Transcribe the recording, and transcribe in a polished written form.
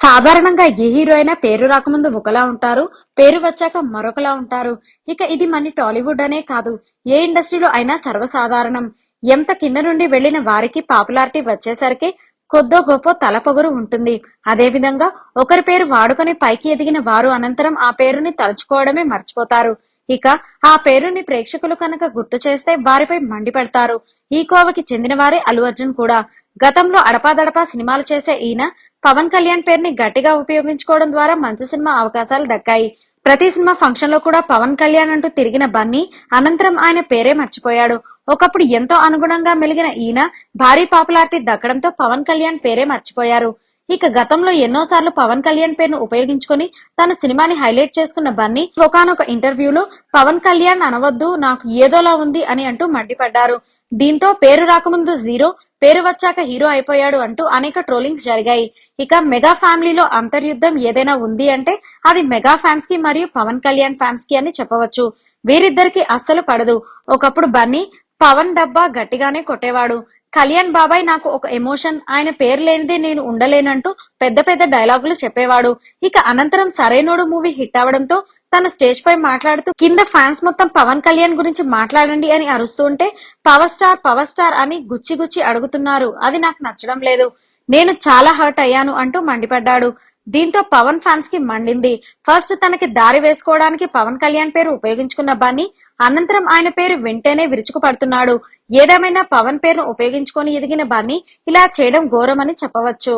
సాధారణంగా ఏ హీరో అయినా పేరు రాకముందు ఒకలా ఉంటారు, పేరు వచ్చాక మరొకలా ఉంటారు. ఇక ఇది మన టాలీవుడ్ అనే కాదు, ఏ ఇండస్ట్రీలో అయినా సర్వసాధారణం. ఎంత కింద నుండి వెళ్లిన వారికి పాపులారిటీ వచ్చేసరికి కొద్దో గొప్పో తలపొగరు ఉంటుంది. అదేవిధంగా ఒకరి పేరు వాడుకొని పైకి ఎదిగిన వారు అనంతరం ఆ పేరుని తలుచుకోవడమే మర్చిపోతారు. ఇక ఆ పేరుని ప్రేక్షకులు కనుక గుర్తు చేస్తే వారిపై మండిపడతారు. ఈ కోవకి చెందిన వారే అల్లు అర్జున్ కూడా. గతంలో అడపాదడపా సినిమాలు చేసే ఈయన పవన్ కళ్యాణ్ పేరుని గట్టిగా ఉపయోగించుకోవడం ద్వారా మంచి సినిమా అవకాశాలు దక్కాయి. ప్రతి సినిమా ఫంక్షన్ లో కూడా పవన్ కళ్యాణ్ అంటూ తిరిగిన బన్నీ అనంతరం ఆయన పేరే మర్చిపోయాడు. ఒకప్పుడు ఎంతో అనుగుణంగా మెలిగిన ఈయన భారీ పాపులారిటీ దక్కడంతో పవన్ కళ్యాణ్ పేరే మర్చిపోయారు. ఇక గతంలో ఎన్నోసార్లు పవన్ కళ్యాణ్ పేరును ఉపయోగించుకొని తన సినిమాని హైలైట్ చేసుకున్న బన్నీ ఒకానొక ఇంటర్వ్యూలో పవన్ కళ్యాణ్ అనవద్దు, నాకు ఏదోలా ఉంది అని అంటూ మండిపడ్డారు. దీంతో పేరు రాకముందు జీరో, పేరు వచ్చాక హీరో అయిపోయాడు అంటూ అనేక ట్రోలింగ్స్ జరిగాయి. ఇక మెగా ఫ్యామిలీలో అంతర్యుద్ధం ఏదైనా ఉంది అంటే అది మెగా ఫ్యాన్స్ కి మరియు పవన్ కళ్యాణ్ ఫ్యాన్స్ కి అని చెప్పవచ్చు. వీరిద్దరికి అస్సలు పడదు. ఒకప్పుడు బన్నీ పవన్ డబ్బా గట్టిగానే కొట్టేవాడు. కళ్యాణ్ బాబాయ్ నాకు ఒక ఎమోషన్, ఆయన పేరు లేనిదే నేను ఉండలేనంటూ పెద్ద పెద్ద డైలాగులు చెప్పేవాడు. ఇక అనంతరం సరైనోడు మూవీ హిట్ అవడంతో తన స్టేజ్ పై మాట్లాడుతూ కింద ఫ్యాన్స్ మొత్తం పవన్ కళ్యాణ్ గురించి మాట్లాడండి అని అరుస్తుంటే పవర్ స్టార్ అని గుచ్చి గుచ్చి అడుగుతున్నారు, అది నాకు నచ్చడం లేదు, నేను చాలా హర్ట్ అయ్యాను అంటూ మండిపడ్డాడు. దీంతో పవన్ ఫ్యాన్స్ కి మండింది. ఫస్ట్ తనకి దారి వేసుకోవడానికి పవన్ కళ్యాణ్ పేరు ఉపయోగించుకున్న బన్నీ అనంతరం ఆయన పేరు వెంటనే విరుచుకుపడుతున్నాడు. ఏదేమైనా పవన్ పేరును ఉపయోగించుకొని ఎదిగిన బన్నీ ఇలా చేయడం ఘోరమని చెప్పవచ్చు.